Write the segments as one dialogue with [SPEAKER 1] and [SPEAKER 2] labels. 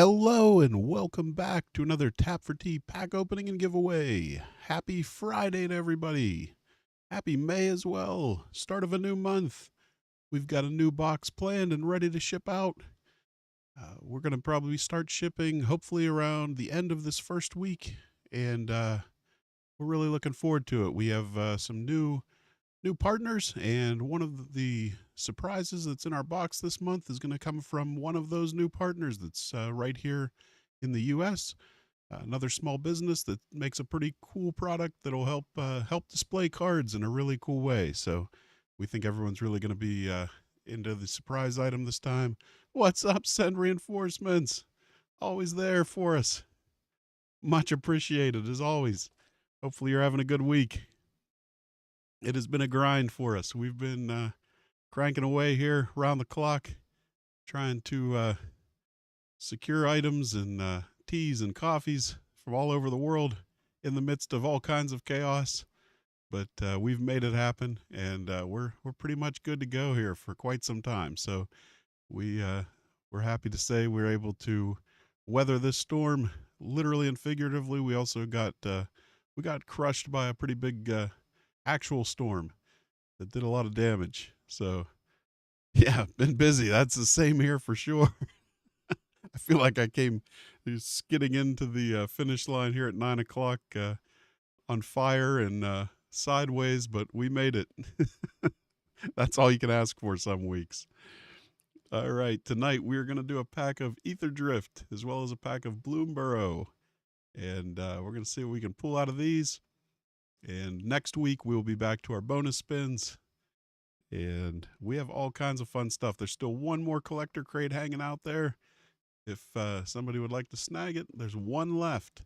[SPEAKER 1] Hello and welcome back to another Tap for Tea pack opening and giveaway. Happy Friday to everybody. Happy May as well. Start of a new month. We've got a new box planned and ready to ship out. We're going to probably start shipping hopefully around the end of this first week, and we're really looking forward to it. We have some new partners, and one of the surprises that's in our box this month is going to come from one of those new partners that's right here in the U.S. Another small business that makes a pretty cool product that'll help display cards in a really cool way. So we think everyone's really going to be into the surprise item this time. What's up, Send Reinforcements? Always there for us. Much appreciated as always. Hopefully you're having a good week. It has been a grind for us. We've been cranking away here around the clock, trying to secure items and teas and coffees from all over the world in the midst of all kinds of chaos. But we've made it happen, and we're pretty much good to go here for quite some time. So we're happy to say we're able to weather this storm, literally and figuratively. We also got crushed by a pretty big actual storm that did a lot of damage. So yeah, been busy. That's the same here for sure. I feel like I came skidding into the finish line here at 9 o'clock on fire and sideways, but we made it. That's all you can ask for some weeks. All right, tonight we're going to do a pack of Aetherdrift as well as a pack of Bloomburrow. And we're going to see what we can pull out of these. And next week, we'll be back to our bonus spins. And we have all kinds of fun stuff. There's still one more collector crate hanging out there. If somebody would like to snag it, there's one left.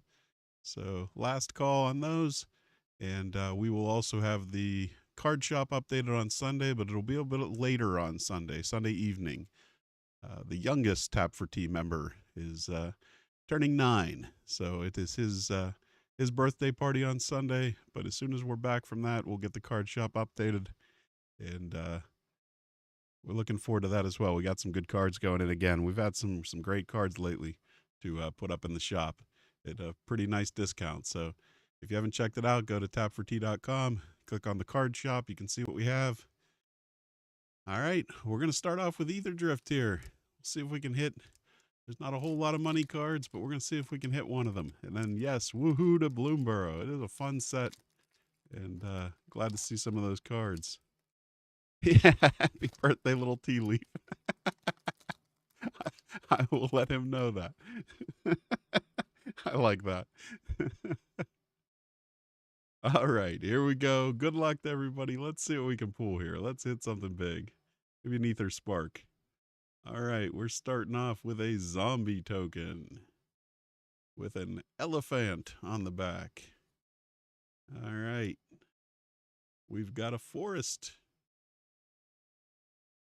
[SPEAKER 1] So last call on those. And we will also have the card shop updated on Sunday, but it'll be a bit later on Sunday evening. The youngest Tap for Tea member is turning 9. So it is his birthday party on Sunday, but as soon as we're back from that, we'll get the card shop updated, and we're looking forward to that as well. We got some good cards going in again. We've had some great cards lately to put up in the shop at a pretty nice discount. So if you haven't checked it out, go to tapfortea.com, click on the card shop. You can see what we have. All right, we're going to start off with Aetherdrift here. We'll see if we can hit. There's not a whole lot of money cards, but we're going to see if we can hit one of them. And then, yes, woohoo to Bloomburrow. It is a fun set, and glad to see some of those cards. Yeah, happy birthday, little tea leaf. I will let him know that. I like that. All right, here we go. Good luck to everybody. Let's see what we can pull here. Let's hit something big. Maybe an Ether Spark. All right, we're starting off with a zombie token with an elephant on the back. All right. We've got a forest.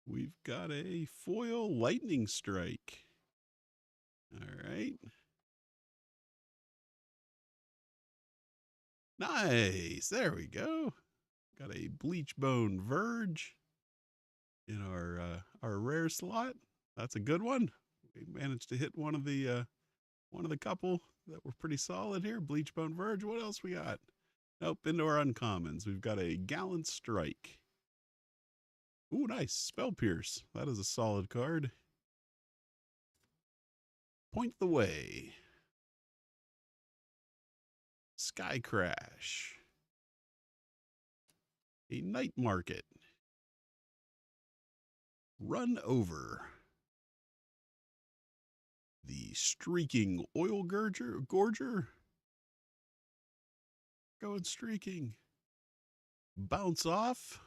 [SPEAKER 1] We've got a foil lightning strike. All right. Nice. There we go. Got a bleachbone verge in our rare slot. That's a good one. We managed to hit one of the couple that were pretty solid here. Bleachbone verge. What else we got? Nope, into our uncommons. We've got a gallant strike. Ooh, nice. Spell Pierce. That is a solid card. Point the Way. Sky Crash. A Night Market. Run Over. The Streaking Oil Gorger. Going streaking. Bounce Off.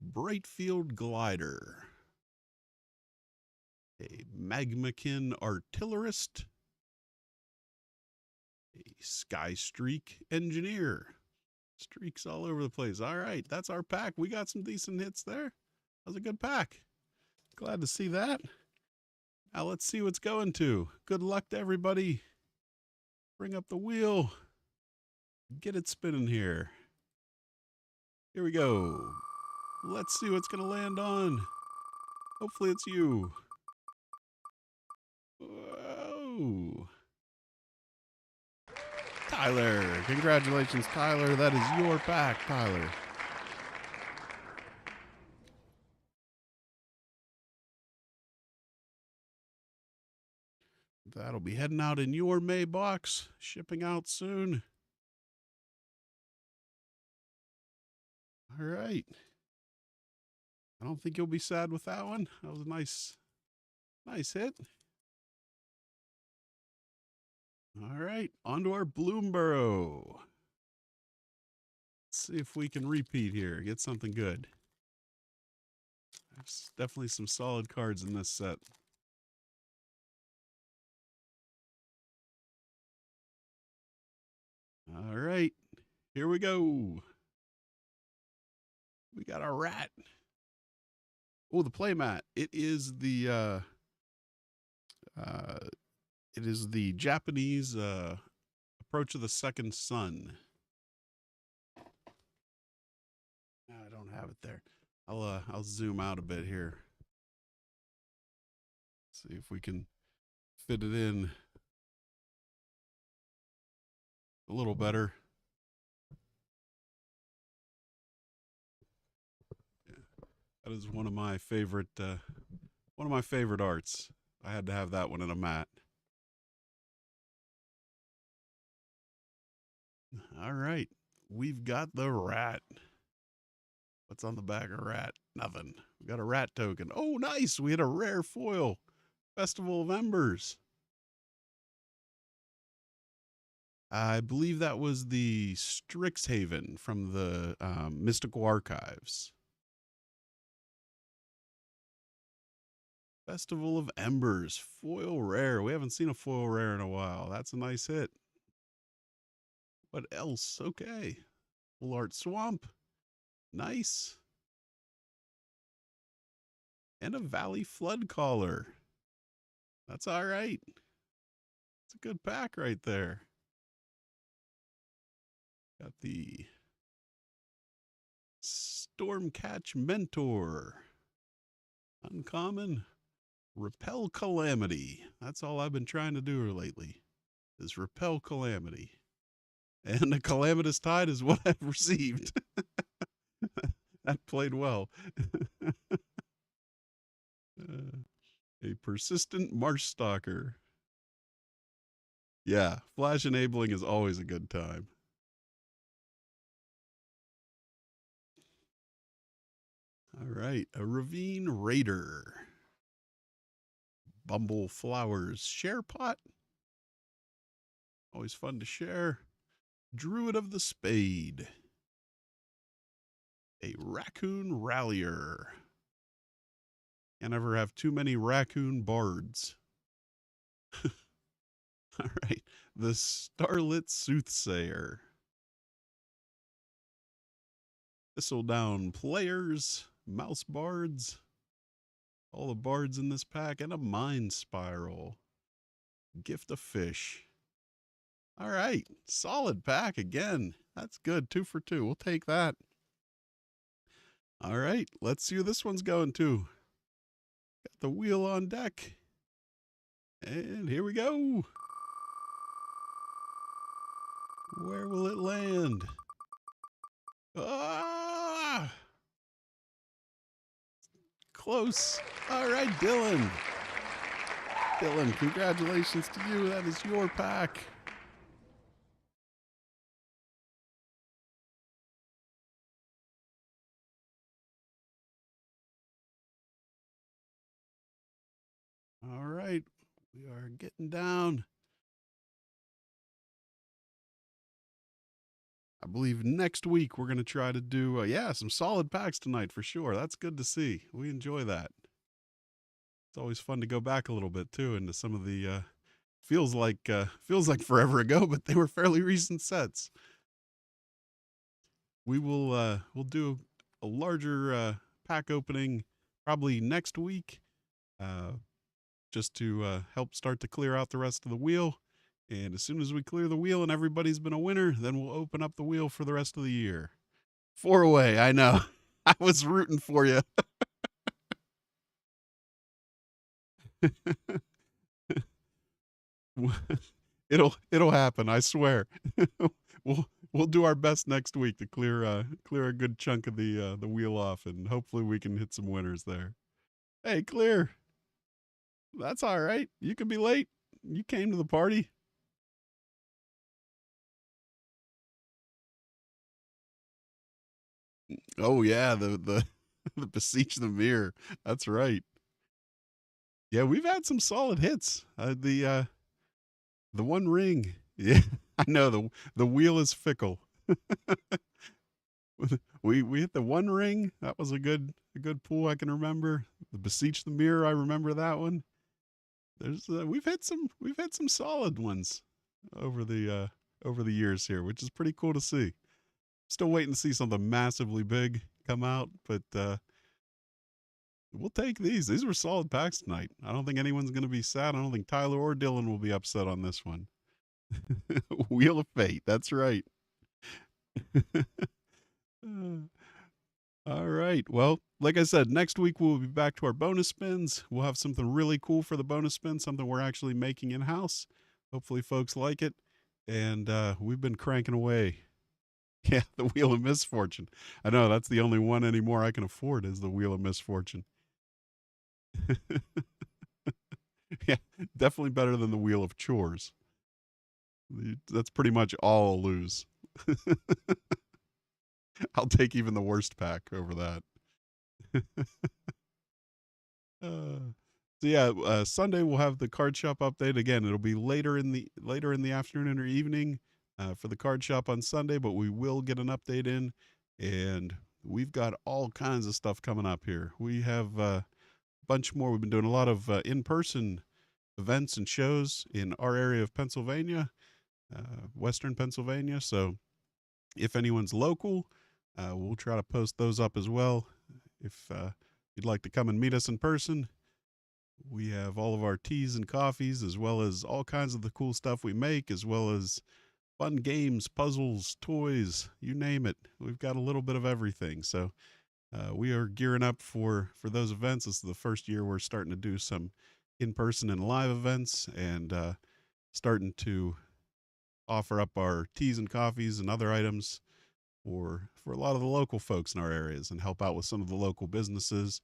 [SPEAKER 1] Brightfield Glider. A Magmakin Artillerist. A Sky Streak Engineer. Streaks all over the place. All right, that's our pack. We got some decent hits there. That was a good pack. Glad to see that. Now let's see what's going to. Good luck to everybody. Bring up the wheel. Get it spinning here. Here we go. Let's see what's going to land on. Hopefully it's you. Tyler. Congratulations, Tyler. That is your pack, Tyler. That'll be heading out in your May box, shipping out soon. All right. I don't think you'll be sad with that one. That was a nice hit. All right, on to our Bloomburrow. Let's see if we can repeat here, get something good. There's definitely some solid cards in this set. All right, here we go. We got a rat. Oh, the playmat. It is the Japanese Approach of the Second Sun. I don't have it there. I'll zoom out a bit here. See if we can fit it in a little better. Yeah. That is one of my favorite arts. I had to have that one in a mat. All right, we've got the rat. What's on the back of rat? Nothing. We got a rat token. Oh, nice. We had a rare foil. Festival of Embers. I believe that was the Strixhaven from the Mystical Archives. Festival of Embers. Foil rare. We haven't seen a foil rare in a while. That's a nice hit. What else? Okay. Full Art Swamp. Nice. And a Valley Flood Caller. That's all right. It's a good pack right there. Got the Stormcatch Mentor. Uncommon. Repel Calamity. That's all I've been trying to do lately, is repel calamity. And a Calamitous Tide is what I've received. That played well. A Persistent Marshstalker. Yeah, flash enabling is always a good time. All right, a Ravine Raider. Bumble Flowers Share Pot. Always fun to share. Druid of the Spade. A Raccoon Rallier. Can't ever have too many raccoon bards. All right, the Starlit Soothsayer. Thistledown Players. Mouse Bards. All the bards in this pack, and a Mind Spiral. Gift of Fish. All right, solid pack again. That's good, 2 for 2. We'll take that. All right, let's see who this one's going to. Got the wheel on deck. And here we go. Where will it land? Ah! Close. All right, Dylan. Dylan, congratulations to you. That is your pack. All right, we are getting down. I believe next week we're going to try to do, some solid packs tonight for sure. That's good to see. We enjoy that. It's always fun to go back a little bit too into some of the, feels like forever ago, but they were fairly recent sets. We'll do a larger pack opening probably next week, just to help start to clear out the rest of the wheel. And as soon as we clear the wheel and everybody's been a winner, then we'll open up the wheel for the rest of the year. 4 away, I know. I was rooting for you. It'll happen, I swear. We'll do our best next week to clear a good chunk of the wheel off, and hopefully we can hit some winners there. Hey, Clear, that's all right. You can be late. You came to the party. Oh yeah, the the beseech the mirror. That's right. Yeah, we've had some solid hits. The One Ring. Yeah, I know the wheel is fickle. We hit the One Ring. That was a good pool I can remember. The Beseech the Mirror, I remember that one. There's we've had some solid ones over the years here, which is pretty cool to see. Still waiting to see something massively big come out, but we'll take these. These were solid packs tonight. I don't think anyone's going to be sad. I don't think Tyler or Dylan will be upset on this one. Wheel of Fate. That's right. All right. Well, like I said, next week we'll be back to our bonus spins. We'll have something really cool for the bonus spin, something we're actually making in house. Hopefully, folks like it. And we've been cranking away. Yeah, the Wheel of Misfortune. I know that's the only one anymore I can afford is the Wheel of Misfortune. Yeah, definitely better than the Wheel of Chores. That's pretty much all I'll lose. I'll take even the worst pack over that. Uh, so yeah, Sunday we'll have the card shop update again. It'll be later in the afternoon or evening for the card shop on Sunday, but we will get an update in, and we've got all kinds of stuff coming up here. We have a bunch more. We've been doing a lot of in-person events and shows in our area of Pennsylvania, Western Pennsylvania. So if anyone's local, we'll try to post those up as well. If you'd like to come and meet us in person, we have all of our teas and coffees, as well as all kinds of the cool stuff we make, as well as fun games, puzzles, toys, you name it. We've got a little bit of everything. So we are gearing up for those events. This is the first year we're starting to do some in-person and live events, and starting to offer up our teas and coffees and other items for a lot of the local folks in our areas, and help out with some of the local businesses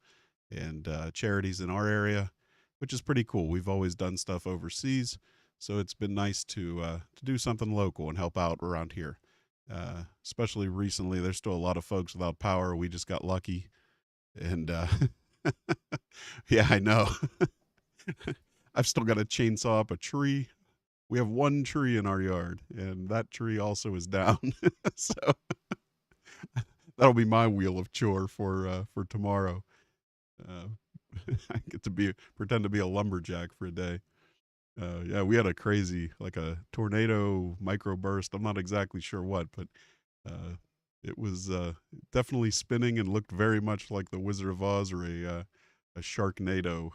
[SPEAKER 1] and charities in our area, which is pretty cool. We've always done stuff overseas, so it's been nice to do something local and help out around here. Especially recently, there's still a lot of folks without power. We just got lucky, and yeah, I know. I've still got to chainsaw up a tree. We have one tree in our yard, and that tree also is down. So that'll be my wheel of chore for tomorrow. Uh, I get to pretend to be a lumberjack for a day. Yeah, we had a crazy, like a tornado microburst. I'm not exactly sure what, but uh, it was definitely spinning and looked very much like the Wizard of Oz or a Sharknado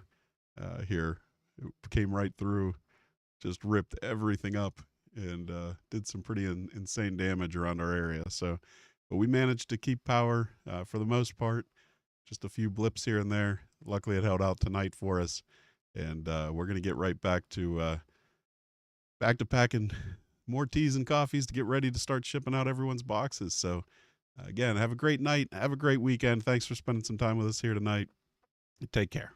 [SPEAKER 1] here. It came right through, just ripped everything up, and did some pretty insane damage around our area. So, but we managed to keep power for the most part. Just a few blips here and there. Luckily, it held out tonight for us, and we're gonna get right back to packing more teas and coffees to get ready to start shipping out everyone's boxes. So, again, have a great night. Have a great weekend. Thanks for spending some time with us here tonight. Take care.